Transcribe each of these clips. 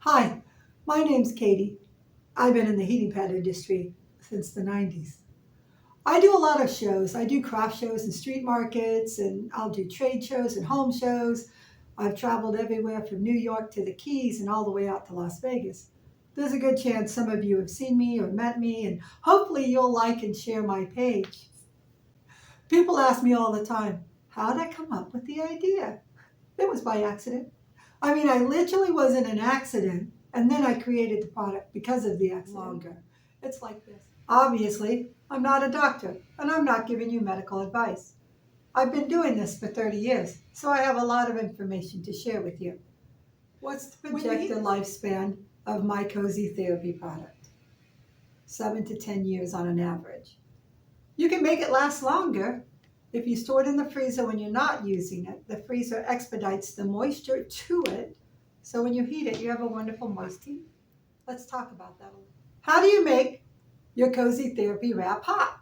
Hi, my name's Katie. I've been in the heating pad industry since the 90s. I do a lot of shows. I do craft shows and street markets, and I'll do trade shows and home shows. I've traveled everywhere from New York to the Keys and all the way out to Las Vegas. There's a good chance some of you have seen me or met me, and hopefully you'll like and share my page. People ask me all the time, how did I come up with the idea? It was by accident. I mean, I literally was in an accident, and then I created the product because of the accident. Longer. It's like this. Obviously, I'm not a doctor, and I'm not giving you medical advice. I've been doing this for 30 years, so I have a lot of information to share with you. What's the projected lifespan of my Kozy therapy product? 7 to 10 years on an average. You can make it last longer. If you store it in the freezer when you're not using it, the freezer expedites the moisture to it. So when you heat it, you have a wonderful moist heat. Let's talk about that a little. How do you make your Kozy therapy wrap hot?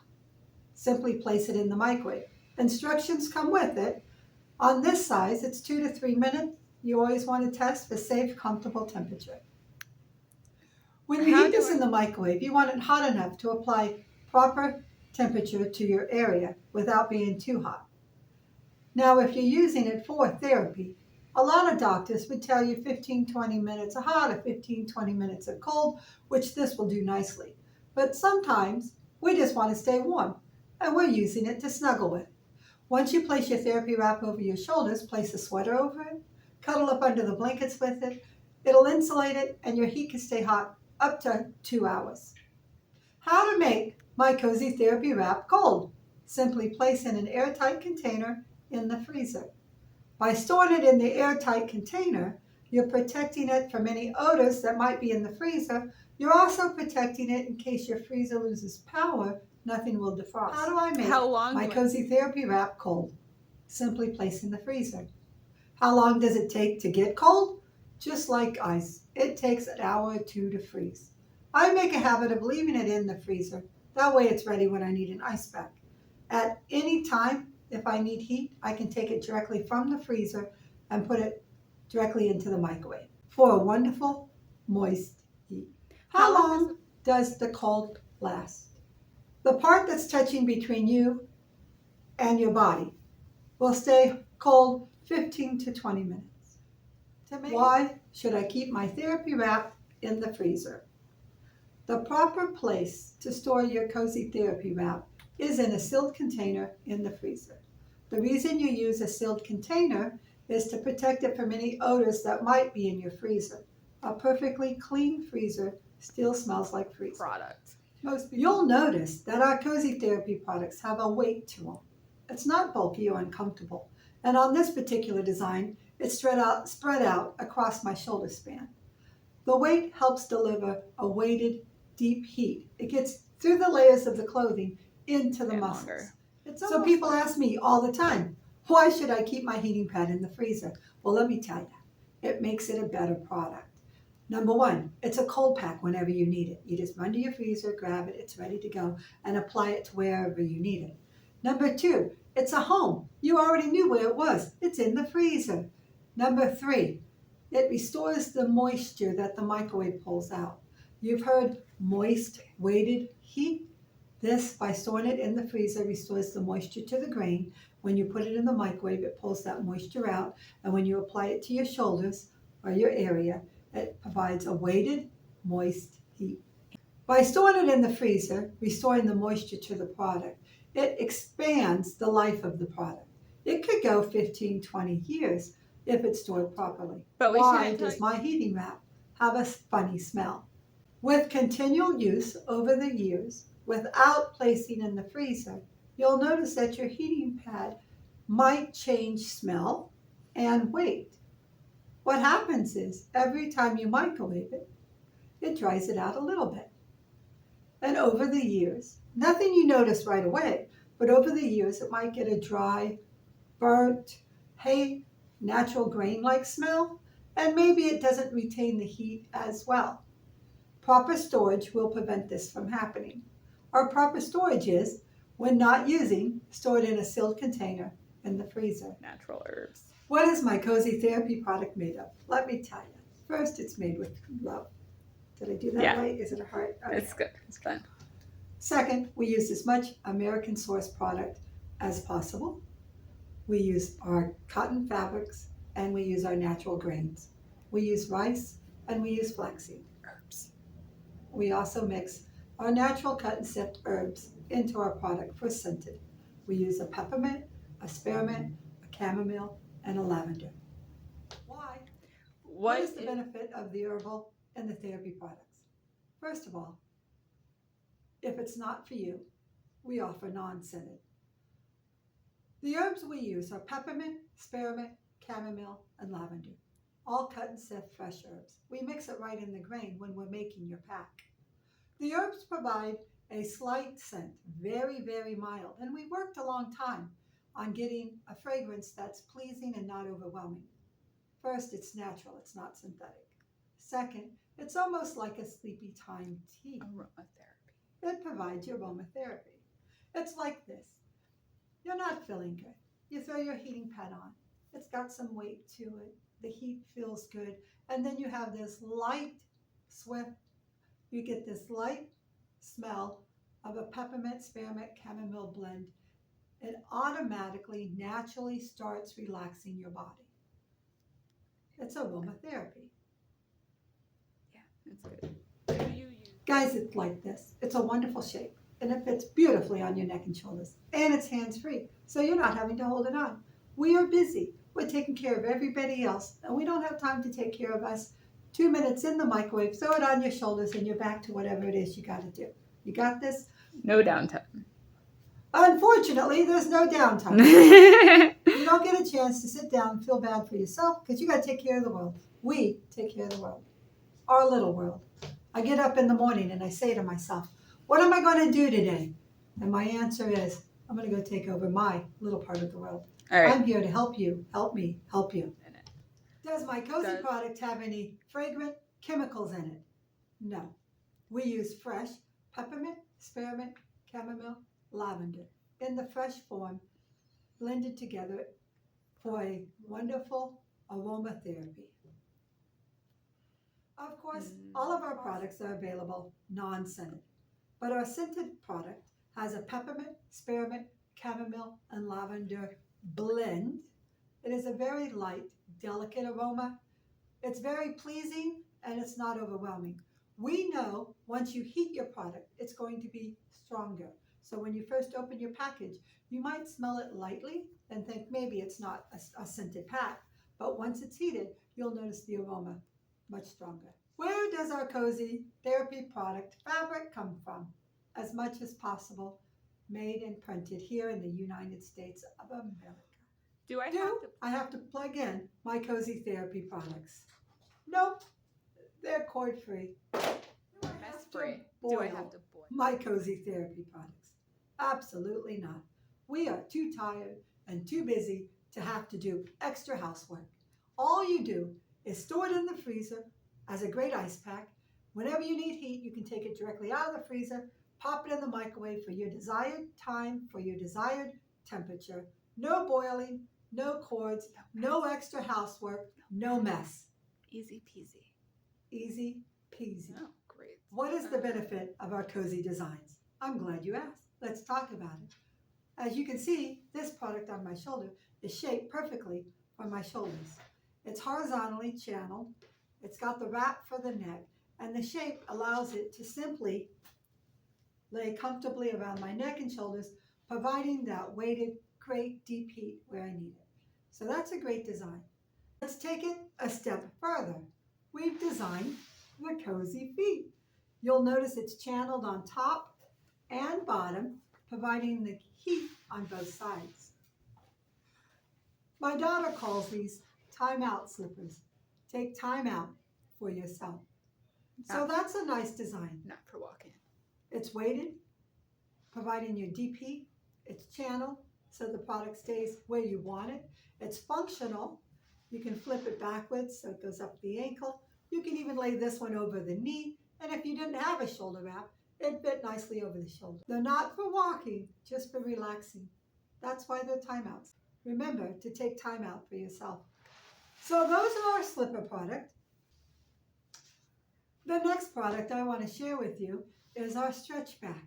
Simply place it in the microwave. Instructions come with it. On this size, it's 2 to 3 minutes. You always want to test for safe, comfortable temperature. When you heat this in the microwave, you want it hot enough to apply proper temperature to your area without being too hot. Now, if you're using it for therapy, a lot of doctors would tell you 15-20 minutes of hot or 15-20 minutes of cold, which this will do nicely. But sometimes we just want to stay warm, and we're using it to snuggle with. Once you place your therapy wrap over your shoulders, place a sweater over it, cuddle up under the blankets with it. It'll insulate it, and your heat can stay hot up to 2 hours. How to make my Kozy therapy wrap cold? Simply place in an airtight container in the freezer. By storing it in the airtight container, you're protecting it from any odors that might be in the freezer. You're also protecting it in case your freezer loses power, nothing will defrost. How do I make my Kozy therapy wrap cold? Simply place in the freezer. How long does it take to get cold? Just like ice, it takes an hour or two to freeze. I make a habit of leaving it in the freezer. That way it's ready when I need an ice pack. At any time, if I need heat, I can take it directly from the freezer and put it directly into the microwave for a wonderful, moist heat. How long does the cold last? The part that's touching between you and your body will stay cold 15 to 20 minutes. Why should I keep my therapy wrap in the freezer? The proper place to store your Kozy therapy wrap is in a sealed container in the freezer. The reason you use a sealed container is to protect it from any odors that might be in your freezer. A perfectly clean freezer still smells like freezer. You'll notice that our Kozy therapy products have a weight to them. It's not bulky or uncomfortable. And on this particular design, it's spread out across my shoulder span. The weight helps deliver a weighted, deep heat. It gets through the layers of the clothing into the muscles. So people ask me all the time, why should I keep my heating pad in the freezer? Well, let me tell you, it makes it a better product. Number one, it's a cold pack whenever you need it. You just run to your freezer, grab it, it's ready to go, and apply it to wherever you need it. Number two, it's a home. You already knew where it was. It's in the freezer. Number three, it restores the moisture that the microwave pulls out. You've heard moist, weighted heat. This, by storing it in the freezer, restores the moisture to the grain. When you put it in the microwave, it pulls that moisture out. And when you apply it to your shoulders or your area, it provides a weighted, moist heat. By storing it in the freezer, restoring the moisture to the product, it expands the life of the product. It could go 15, 20 years if it's stored properly. But why does my heating wrap have a funny smell? With continual use over the years, without placing in the freezer, you'll notice that your heating pad might change smell and weight. What happens is every time you microwave it, it dries it out a little bit. And over the years, nothing you notice right away, but over the years it might get a dry, burnt, natural grain-like smell, and maybe it doesn't retain the heat as well. Proper storage will prevent this from happening. Our proper storage is, when not using, stored in a sealed container in the freezer. Natural herbs. What is my Kozy therapy product made of? Let me tell you. First, it's made with love. Did I do that Yeah. right? Is it a heart? Okay. It's good. It's fun. Second, we use as much American source product as possible. We use our cotton fabrics and we use our natural grains. We use rice and we use flaxseed. Herbs. We also mix our natural cut and sift herbs into our product for scented. We use a peppermint, a spearmint, a chamomile, and a lavender. Why? What is the benefit of the herbal and the therapy products? First of all, if it's not for you, we offer non-scented. The herbs we use are peppermint, spearmint, chamomile, and lavender. All cut and sift fresh herbs. We mix it right in the grain when we're making your pack. The herbs provide a slight scent, very, very mild, and we worked a long time on getting a fragrance that's pleasing and not overwhelming. First, it's natural, it's not synthetic. Second, it's almost like a sleepy time tea. Aromatherapy. It provides you aromatherapy. It's like this. You're not feeling good. You throw your heating pad on. It's got some weight to it. The heat feels good. And then you have this light, swift, you get this light smell of a peppermint, spearmint, chamomile blend. It automatically, naturally starts relaxing your body. It's aromatherapy. Yeah, it's good. What do you use? Guys, it's like this. It's a wonderful shape. And it fits beautifully on your neck and shoulders. And it's hands-free, so you're not having to hold it on. We are busy. We're taking care of everybody else, and we don't have time to take care of us. 2 minutes in the microwave, throw it on your shoulders, and you're back to whatever it is you got to do. You got this? No downtime. Unfortunately, there's no downtime. You don't get a chance to sit down and feel bad for yourself because you got to take care of the world. We take care of the world, our little world. I get up in the morning and I say to myself, what am I going to do today? And my answer is, I'm going to go take over my little part of the world. All right. I'm here to help you, help me, help you. Does my Kozy product have any fragrant chemicals in it? No. We use fresh peppermint, spearmint, chamomile, lavender in the fresh form, blended together for a wonderful aromatherapy. Of course, all of our products are available non-scented, but our scented product has a peppermint, spearmint, chamomile, and lavender blend. It is a very light, delicate aroma. It's very pleasing and it's not overwhelming. We know once you heat your product, it's going to be stronger. So when you first open your package, you might smell it lightly and think maybe it's not a scented pack. But once it's heated, you'll notice the aroma much stronger. Where does our Kozy therapy product fabric come from? As much as possible, made and printed here in the United States of America. Do I have to plug in my Kozy therapy products? Nope, they're cord free. Do I have to boil my Kozy therapy products? Absolutely not. We are too tired and too busy to have to do extra housework. All you do is store it in the freezer as a great ice pack. Whenever you need heat, you can take it directly out of the freezer, pop it in the microwave for your desired time, for your desired temperature. No boiling, no cords, no extra housework, no mess. Easy peasy. Easy peasy. Oh, great. What is the benefit of our Kozy designs? I'm glad you asked. Let's talk about it. As you can see, this product on my shoulder is shaped perfectly for my shoulders. It's horizontally channeled. It's got the wrap for the neck, and the shape allows it to simply lay comfortably around my neck and shoulders, providing that weighted, great deep heat where I need it. So that's a great design. Let's take it a step further. We've designed the Kozy feet. You'll notice it's channeled on top and bottom, providing the heat on both sides. My daughter calls these time-out slippers. Take time out for yourself. So that's a nice design. Not for walking. It's weighted, providing you deep heat. It's channeled so the product stays where you want it. It's functional. You can flip it backwards so it goes up the ankle. You can even lay this one over the knee. And if you didn't have a shoulder wrap, it'd fit nicely over the shoulder. They're not for walking, just for relaxing. That's why they're timeouts. Remember to take time out for yourself. So those are our slipper product. The next product I want to share with you is our stretch bag.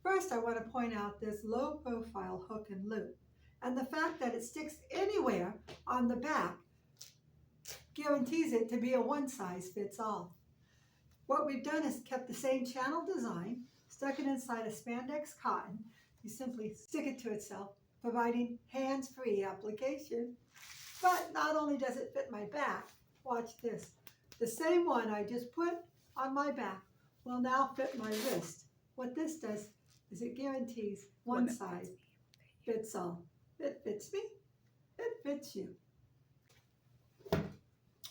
First, I want to point out this low profile hook and loop, and the fact that it sticks anywhere on the back guarantees it to be a one size fits all. What we've done is kept the same channel design, stuck it inside a spandex cotton. You simply stick it to itself, providing hands-free application. But not only does it fit my back, watch this. The same one I just put on my back will now fit my wrist. What this does is it guarantees one size fits all. It fits me, it fits you.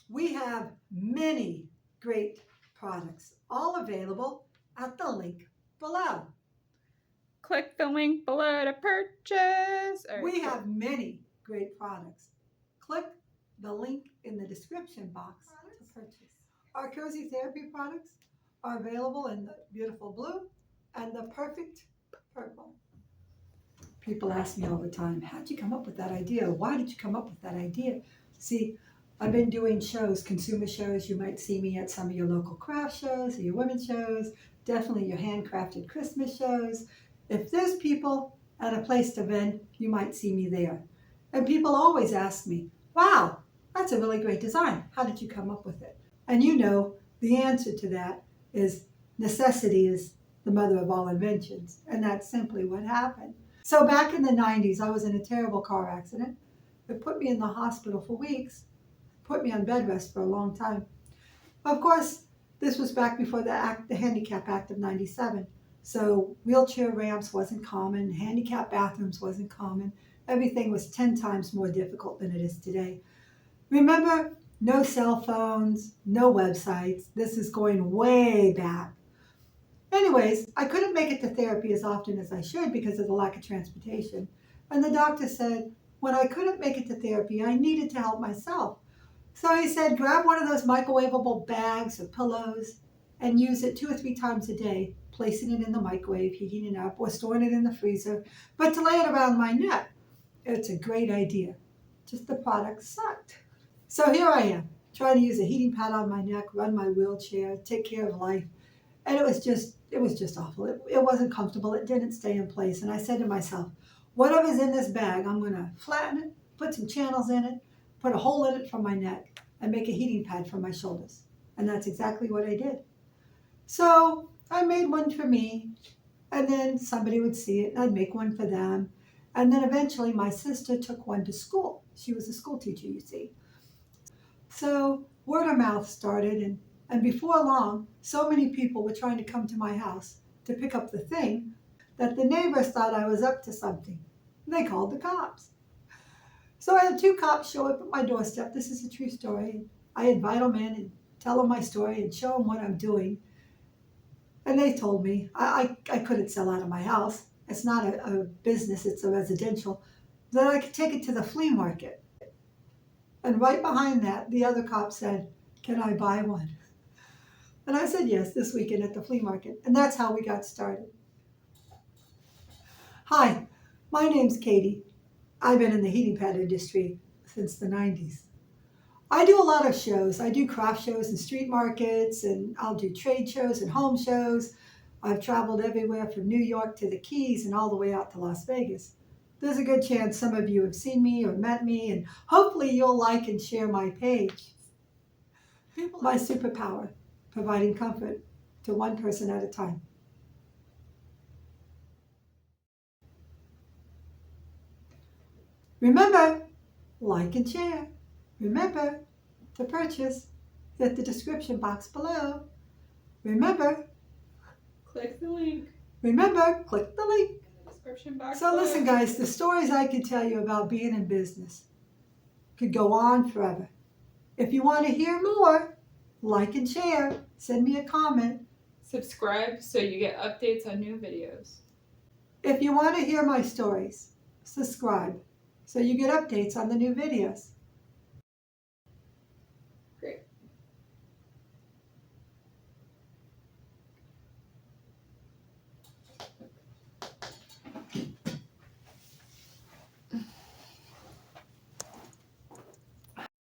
We have many great products, all available at the link below. Click the link below to purchase. We have many great products. Click the link in the description box to purchase. Our Kozy therapy products are available in the beautiful blue and the perfect purple. People ask me all the time, how'd you come up with that idea? Why did you come up with that idea? See, I've been doing shows, consumer shows. You might see me at some of your local craft shows, or your women's shows, definitely your handcrafted Christmas shows. If there's people at a place to vend, you might see me there. And people always ask me, wow, that's a really great design. How did you come up with it? And you know, the answer to that is necessity is the mother of all inventions. And that's simply what happened. So back in the 90s, I was in a terrible car accident. It put me in the hospital for weeks, put me on bed rest for a long time. Of course, this was back before the Handicap Act of 97. So wheelchair ramps wasn't common, handicap bathrooms wasn't common. Everything was 10 times more difficult than it is today. Remember, no cell phones, no websites. This is going way back. Anyways, I couldn't make it to therapy as often as I should because of the lack of transportation. And the doctor said, when I couldn't make it to therapy, I needed to help myself. So he said, grab one of those microwavable bags or pillows and use it 2 or 3 times a day, placing it in the microwave, heating it up, or storing it in the freezer, but to lay it around my neck. It's a great idea. Just the product sucked. So here I am, trying to use a heating pad on my neck, run my wheelchair, take care of life. And it was just awful. It wasn't comfortable. It didn't stay in place. And I said to myself, whatever's in this bag, I'm going to flatten it, put some channels in it, put a hole in it for my neck, and make a heating pad for my shoulders. And that's exactly what I did. So I made one for me, and then somebody would see it, and I'd make one for them. And then eventually my sister took one to school. She was a school teacher, you see. So word of mouth started, and before long, so many people were trying to come to my house to pick up the thing that the neighbors thought I was up to something. They called the cops. So I had 2 cops show up at my doorstep. This is a true story. I invite them in and tell them my story and show them what I'm doing. And they told me I couldn't sell out of my house. It's not a business, it's a residential. That I could take it to the flea market. And right behind that, the other cop said, can I buy one? And I said yes, this weekend at the flea market. And that's how we got started. Hi, my name's Katie. I've been in the heating pad industry since the 90s. I do a lot of shows. I do craft shows and street markets, and I'll do trade shows and home shows. I've traveled everywhere from New York to the Keys and all the way out to Las Vegas. There's a good chance some of you have seen me or met me, and hopefully you'll like and share my page. My superpower, providing comfort to one person at a time. Remember, like and share. Remember to purchase. Hit the description box below. Remember, Click the link remember, click the link. in the description box. So below. listen, guys, the stories I could tell you about being in business could go on forever. If you want to hear more, like and share. Send me a comment. Subscribe so you get updates on new videos. If you want to hear my stories, subscribe so you get updates on the new videos.